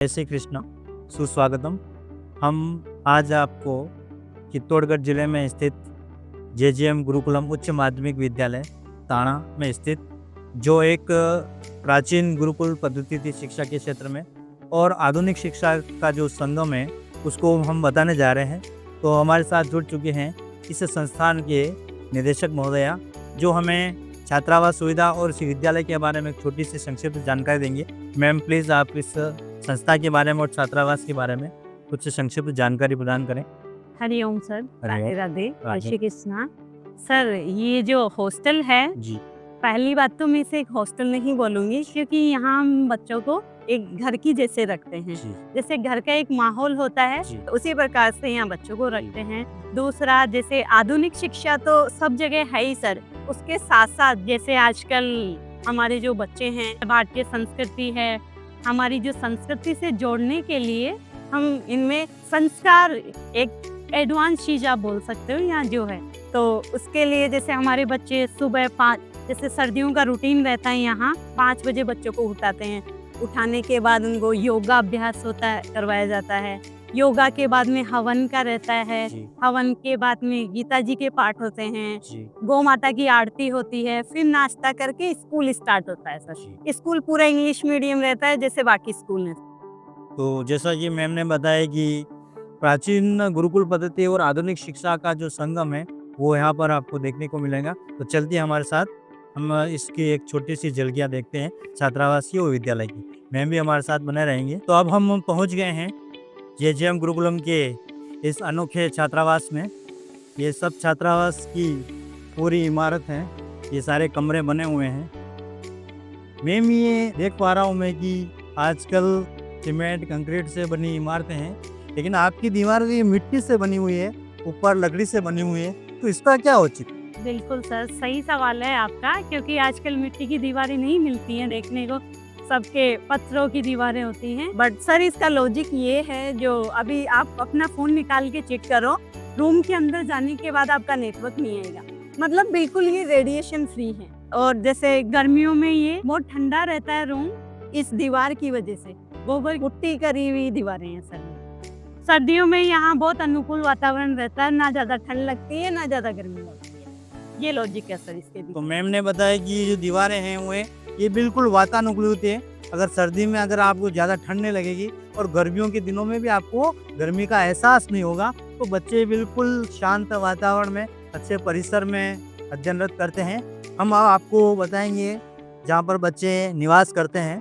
जय श्री कृष्ण, सुस्वागतम। हम आज आपको चित्तौड़गढ़ जिले में स्थित जेजेएम गुरुकुलम उच्च माध्यमिक विद्यालय ताणा में स्थित, जो एक प्राचीन गुरुकुल पद्धति थी शिक्षा के क्षेत्र में और आधुनिक शिक्षा का जो संगम है उसको हम बताने जा रहे हैं। तो हमारे साथ जुड़ चुके हैं इस संस्थान के निदेशक महोदया, जो हमें छात्रावास सुविधा और इस विद्यालय के बारे में एक छोटी सी संक्षिप्त जानकारी देंगे। मैम, प्लीज़ आप इस संस्था के बारे में और छात्रावास के बारे में कुछ संक्षिप्त जानकारी प्रदान करें। हरिओम सर, हरिओम। राधे राधे, जय राधे। श्री कृष्णा। सर, ये जो हॉस्टल है, जी पहली बात तो मैं इसे एक हॉस्टल नहीं बोलूँगी, क्योंकि यहाँ हम बच्चों को एक घर की जैसे रखते हैं। जी जैसे घर का एक माहौल होता है, जी उसी प्रकार से यहाँ बच्चों को रखते हैं। दूसरा, जैसे आधुनिक शिक्षा तो सब जगह है ही सर, उसके साथ साथ जैसे आजकल हमारे जो बच्चे हैं, भारतीय संस्कृति है, हमारी जो संस्कृति से जोड़ने के लिए हम इनमें संस्कार, एक एडवांस चीज़ आप बोल सकते हो यहाँ जो है। तो उसके लिए जैसे हमारे बच्चे सुबह 5, जैसे सर्दियों का रूटीन रहता है, यहाँ 5 बजे बच्चों को उठाते हैं। उठाने के बाद उनको योगा अभ्यास होता है, करवाया जाता है। योगा के बाद में हवन का रहता है। जी हवन के बाद में गीता जी के पाठ होते हैं, जी गौ माता की आरती होती है, फिर नाश्ता करके स्कूल स्टार्ट होता है सर। जी। स्कूल पूरा इंग्लिश मीडियम रहता है, जैसे बाकी स्कूल है। तो जैसा कि मैम ने बताया कि प्राचीन गुरुकुल पद्धति और आधुनिक शिक्षा का जो संगम है वो यहाँ पर आपको देखने को मिलेगा। तो चलते हैं हमारे साथ, हम इसकी एक छोटी सी झलकियाँ देखते हैं छात्रावास की और विद्यालय की। मैम भी हमारे साथ बने रहेंगे। तो अब हम पहुँच गए हैं जेजेएम गुरुकुलम के इस अनोखे छात्रावास में। ये सब छात्रावास की पूरी इमारत है, ये सारे कमरे बने हुए हैं। मैम, ये देख पा रहा हूँ मैं कि आजकल सीमेंट कंक्रीट से बनी इमारतें हैं, लेकिन आपकी दीवार ये मिट्टी से बनी हुई है, ऊपर लकड़ी से बनी हुई है, तो इसका क्या औचित्य? बिल्कुल सर, सही सवाल है आपका, क्योंकि आजकल मिट्टी की दीवारें नहीं मिलती हैं देखने को, सबके पत्थरों की दीवारें होती हैं। बट सर, इसका लॉजिक ये है, जो अभी आप अपना फ़ोन निकाल के चेक करो, रूम के अंदर जाने के बाद आपका नेटवर्क नहीं आएगा। मतलब बिल्कुल ये रेडिएशन फ्री है। और जैसे गर्मियों में ये बहुत ठंडा रहता है रूम, इस दीवार की वजह से। गोबर पुट्टी करी हुई दीवारें हैं सर। सर्दियों में यहाँ बहुत अनुकूल वातावरण रहता है, ना ज़्यादा ठंड लगती है ना ज़्यादा गर्मी लगती है। ये लॉजिक है सर इसके तो पीछे। मैम ने बताया कि ये जो दीवारें हैं वो ये बिल्कुल वातानुकूलित है। अगर सर्दी में अगर आपको ज़्यादा ठंड नहीं लगेगी और गर्मियों के दिनों में भी आपको गर्मी का एहसास नहीं होगा, तो बच्चे बिल्कुल शांत वातावरण में, अच्छे परिसर में अध्ययनरत करते हैं। हम अब आपको बताएंगे जहाँ पर बच्चे निवास करते हैं।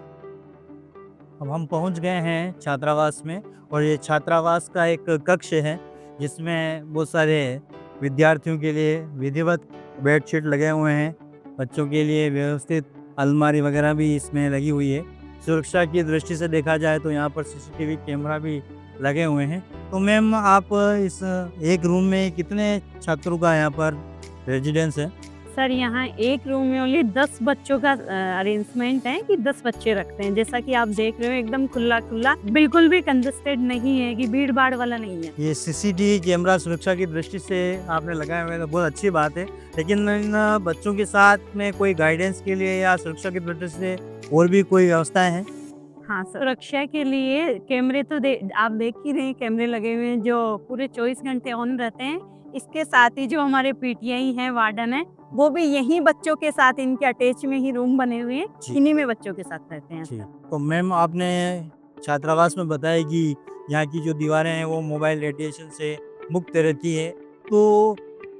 अब हम पहुँच गए हैं छात्रावास में, और ये छात्रावास का एक कक्ष है जिसमें बहुत सारे विद्यार्थियों के लिए विधिवत बेडशीट लगे हुए हैं। बच्चों के लिए व्यवस्थित अलमारी वगैरह भी इसमें लगी हुई है। सुरक्षा की दृष्टि से देखा जाए तो यहाँ पर सीसीटीवी कैमरा भी लगे हुए हैं। तो मैम, आप इस एक रूम में कितने छात्रों का यहाँ पर रेजिडेंस है? सर, यहाँ एक रूम में ओनली 10 बच्चों का अरेंजमेंट है, कि 10 बच्चे रखते हैं। जैसा कि आप देख रहे हो, एकदम खुला खुला, बिल्कुल भी कंजस्टेड नहीं है, कि भीड़ भाड़ वाला नहीं है। ये सीसीटीवी कैमरा सुरक्षा की दृष्टि से आपने लगाए हुए हैं, तो बहुत अच्छी बात है। लेकिन इन बच्चों के साथ में कोई गाइडेंस के लिए या सुरक्षा की दृष्टि से और भी कोई व्यवस्थाएं हैं? हाँ सर, सुरक्षा के लिए कैमरे तो आप देख ही रहे हैं, कैमरे लगे हुए हैं जो पूरे 24 घंटे ऑन रहते हैं। इसके साथ ही जो हमारे पीटीआई हैं, वार्डन है, वो भी यहीं बच्चों के साथ, इनके अटैच में ही रूम बने हुए हैं, जी। इन्हीं में बच्चों के साथ रहते हैं। जी। तो मैम, आपने छात्रावास में बताया कि यहाँ की जो दीवारें हैं वो मोबाइल रेडिएशन से मुक्त रहती है। तो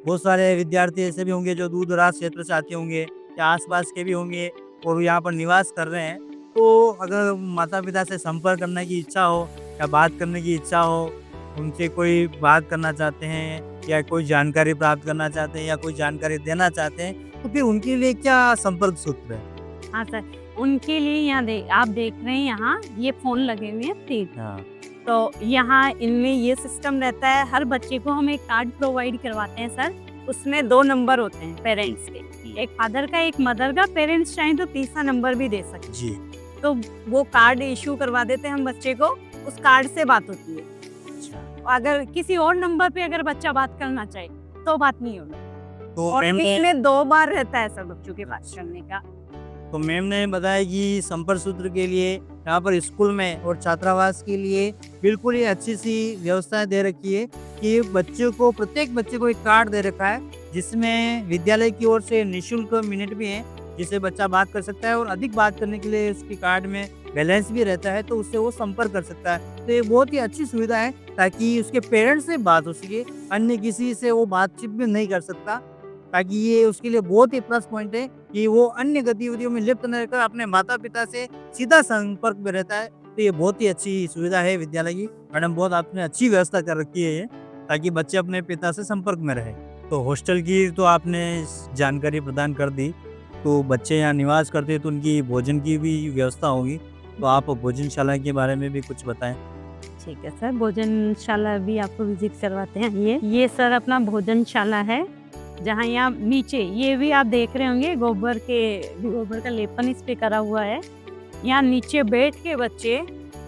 बहुत सारे विद्यार्थी ऐसे भी होंगे जो दूर दराज क्षेत्र से आते होंगे या आसपास के भी होंगे और यहाँ पर निवास कर रहे हैं। तो अगर माता पिता से संपर्क करने की इच्छा हो या बात करने की इच्छा हो, उनसे कोई बात करना चाहते हैं या कोई जानकारी प्राप्त करना चाहते हैं या कोई जानकारी देना चाहते हैं, तो फिर उनके लिए क्या संपर्क सूत्र है? हाँ सर, उनके लिए यहाँ आप देख रहे हैं, यहाँ ये फ़ोन लगे हुए हैं 3। हाँ तो यहाँ इनमें ये सिस्टम रहता है, हर बच्चे को हम एक कार्ड प्रोवाइड करवाते हैं सर। उसमें 2 नंबर होते हैं पेरेंट्स के, एक फादर का, एक मदर का। पेरेंट्स चाहें तो तीसरा नंबर भी दे सकते हैं। जी। तो वो कार्ड इशू करवा देते हैं हम बच्चे को, उस कार्ड से बात होती है। अच्छा। अगर किसी और नंबर पे अगर बच्चा बात करना चाहे तो बात नहीं होगी। तो और मैम ने वीक में 2 बार रहता है सर बच्चों के बात करने का। तो मैम ने बताया कि संपर्क सूत्र के लिए यहाँ पर स्कूल में और छात्रावास के लिए बिल्कुल ही अच्छी सी व्यवस्था दे रखी है कि बच्चों को, प्रत्येक बच्चे को एक कार्ड दे रखा है जिसमें विद्यालय की ओर से निःशुल्क मिनट भी है जिससे बच्चा बात कर सकता है, और अधिक बात करने के लिए उसके कार्ड में बैलेंस भी रहता है तो उससे वो संपर्क कर सकता है। तो ये बहुत ही अच्छी सुविधा है ताकि उसके पेरेंट्स से बात हो सके, अन्य किसी से वो बातचीत भी नहीं कर सकता, ताकि ये उसके लिए बहुत ही प्लस पॉइंट है कि वो अन्य गतिविधियों में लिप्त न रहकर अपने माता-पिता से सीधा संपर्क में रहता है। तो ये बहुत ही अच्छी सुविधा है विद्यालय की। मैडम, बहुत आपने अच्छी व्यवस्था कर रखी है ये, ताकि बच्चे अपने पिता से संपर्क में रहें। तो हॉस्टल की तो आपने जानकारी प्रदान कर दी, तो बच्चे यहाँ निवास करते हैं तो उनकी भोजन की भी व्यवस्था होगी, तो आप भोजनशाला के बारे में भी कुछ बताएँ? ठीक है सर, भोजनशाला भी आपको विजिट करवाते हैं। ये सर अपना भोजनशाला है, जहाँ यहाँ नीचे ये भी आप देख रहे होंगे गोबर का लेपन इस पे करा हुआ है। यहाँ नीचे बैठ के बच्चे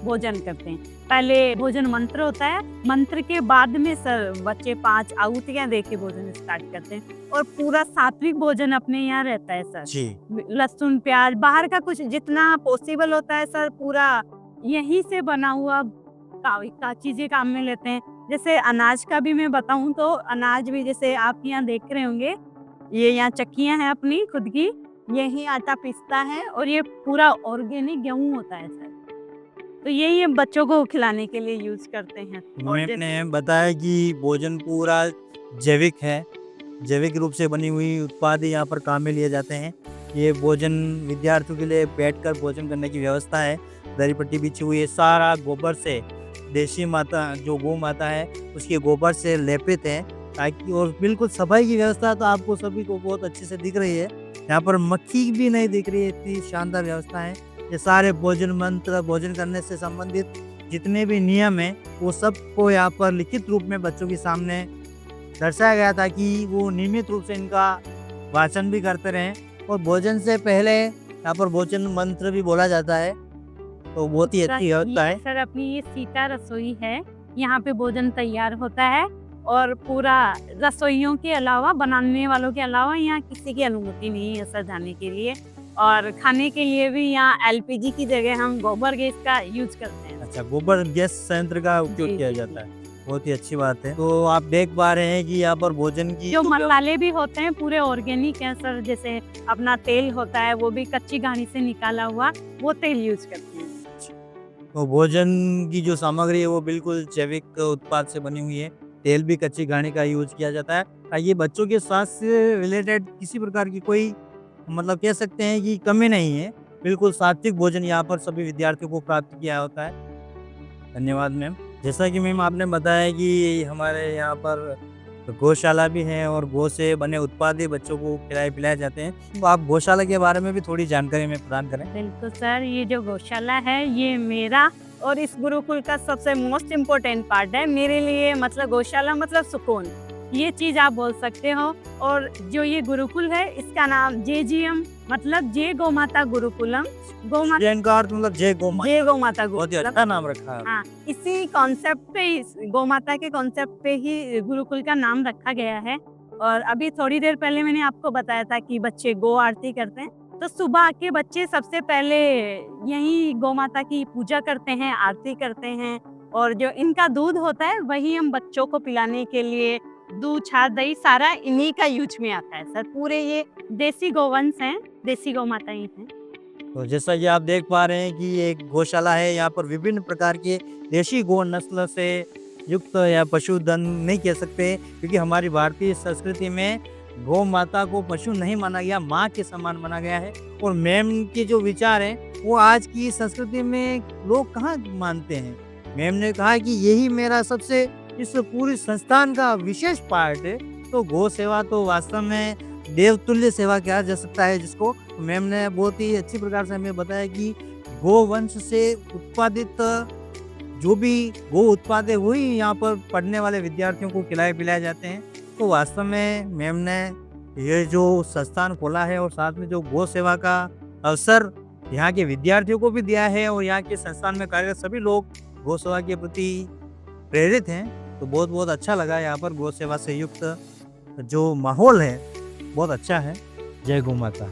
भोजन करते हैं। पहले भोजन मंत्र होता है, मंत्र के बाद में सर बच्चे 5 आहुतियाँ दे के भोजन स्टार्ट करते हैं, और पूरा सात्विक भोजन अपने यहाँ रहता है सर। जी। लहसुन प्याज बाहर का कुछ जितना पॉसिबल होता है सर, पूरा यहीं से बना हुआ का चीजें काम में लेते हैं। जैसे अनाज का भी मैं बताऊं तो अनाज भी जैसे आप यहाँ देख रहे होंगे, ये यहाँ चक्कियाँ हैं अपनी खुद की, यही आटा पिसता है और ये पूरा ऑर्गेनिक गेहूं होता है सर। तो यही हम बच्चों को खिलाने के लिए यूज करते हैं। और मैम ने बताया कि भोजन पूरा जैविक है, जैविक रूप से बनी हुई उत्पाद यहाँ पर काम में लिए जाते हैं। ये भोजन विद्यार्थियों के लिए बैठकर भोजन करने की व्यवस्था है, दरी पट्टी बिछी हुई है, सारा गोबर से, देशी माता जो गौ माता है उसके गोबर से लेपित है, ताकि, और बिल्कुल सफाई की व्यवस्था तो आपको सभी को बहुत अच्छे से दिख रही है। यहाँ पर मक्खी भी नहीं दिख रही है, इतनी शानदार व्यवस्था है। ये सारे भोजन मंत्र, भोजन करने से संबंधित जितने भी नियम हैं वो सबको यहाँ पर लिखित रूप में बच्चों के सामने दर्शाया गया ताकि वो नियमित रूप से इनका वाचन भी करते रहें। और भोजन से पहले यहाँ पर भोजन मंत्र भी बोला जाता है, तो बहुत ही अच्छी व्यवस्था है। सर अपनी ये सीता रसोई है, यहाँ पे भोजन तैयार होता है, और पूरा रसोइयों के अलावा, बनाने वालों के अलावा यहाँ किसी की अनुमति नहीं है सर जाने के लिए। और खाने के लिए भी यहाँ LPG की जगह हम गोबर गैस का यूज करते हैं। अच्छा, गोबर गैस संयंत्र का उपयोग जी, किया जी, जाता जी। है, बहुत ही अच्छी बात है। तो आप देख पा रहे हैं कि यहाँ पर भोजन की जो मसाले भी होते हैं पूरे ऑर्गेनिक हैं सर, जैसे अपना तेल होता है वो भी कच्ची घानी से निकाला हुआ, वो तेल यूज करते हैं। तो भोजन की जो सामग्री है वो बिल्कुल जैविक उत्पाद से बनी हुई है, तेल भी कच्ची घानी का यूज किया जाता है, ताकि बच्चों के स्वास्थ्य से रिलेटेड किसी प्रकार की कोई, मतलब कह सकते हैं कि कमी नहीं है। बिल्कुल सात्विक भोजन यहाँ पर सभी विद्यार्थियों को प्राप्त किया होता है। धन्यवाद मैम। जैसा कि मैम आपने बताया कि हमारे यहाँ पर गौशाला भी है और गौ से बने उत्पाद भी बच्चों को खिलाए पिलाए जाते हैं, तो आप गौशाला के बारे में भी थोड़ी जानकारी हमें प्रदान करें। बिल्कुल सर, ये जो गौशाला है ये मेरा और इस गुरुकुल का सबसे मोस्ट इम्पोर्टेंट पार्ट है मेरे लिए। मतलब गौशाला मतलब सुकून, ये चीज आप बोल सकते हो। और जो ये गुरुकुल है इसका नाम JGM मतलब जय गौ माता गुरुकुलम, गौ माता, जैन का अर्थ मतलब जय गौ माता। जय गौ माता बहुत ही गुरुकुलम। अच्छा नाम रखा है। हाँ, इसी कॉन्सेप्ट पे, इस गौ माता के कॉन्सेप्ट पे ही गुरुकुल का नाम रखा गया है। और अभी थोड़ी देर पहले मैंने आपको बताया था कि बच्चे गौ आरती करते हैं, तो सुबह आके बच्चे सबसे पहले यही गौ माता की पूजा करते हैं, आरती करते हैं। और जो इनका दूध होता है वही हम बच्चों को पिलाने के लिए, दूध, छाछ, दही सारा इन्हीं का यूज में आता है सर। पूरे ये देसी गोवंश हैं, देसी गौ माता ही हैं। तो जैसा कि आप देख पा रहे हैं कि ये एक गौशाला है, यहाँ पर विभिन्न प्रकार के देशी गौ नस्ल से युक्त या पशुधन नहीं कह सकते, क्योंकि हमारी भारतीय संस्कृति में गौ माता को पशु नहीं माना गया, माँ के समान माना गया है। और मैम के जो विचार हैं वो आज की संस्कृति में लोग कहाँ मानते हैं। मैम ने कहा कि यही मेरा सबसे, इस पूरी संस्थान का विशेष पार्ट है। तो गौ सेवा तो वास्तव में देवतुल्य सेवा कहा जा सकता है जिसको। मैम ने बहुत ही अच्छी प्रकार से हमें बताया कि गोवंश से उत्पादित जो भी गो उत्पाद है वही यहाँ पर पढ़ने वाले विद्यार्थियों को खिलाए पिलाए जाते हैं। तो वास्तव में मैम ने ये जो संस्थान खोला है और साथ में जो गौ सेवा का अवसर यहाँ के विद्यार्थियों को भी दिया है, और यहाँ के संस्थान में कार्यरत सभी लोग गौ सेवा के प्रति प्रेरित हैं, तो बहुत बहुत अच्छा लगा। यहाँ पर गौ सेवा से युक्त जो माहौल है बहुत अच्छा है। जय गौ माता।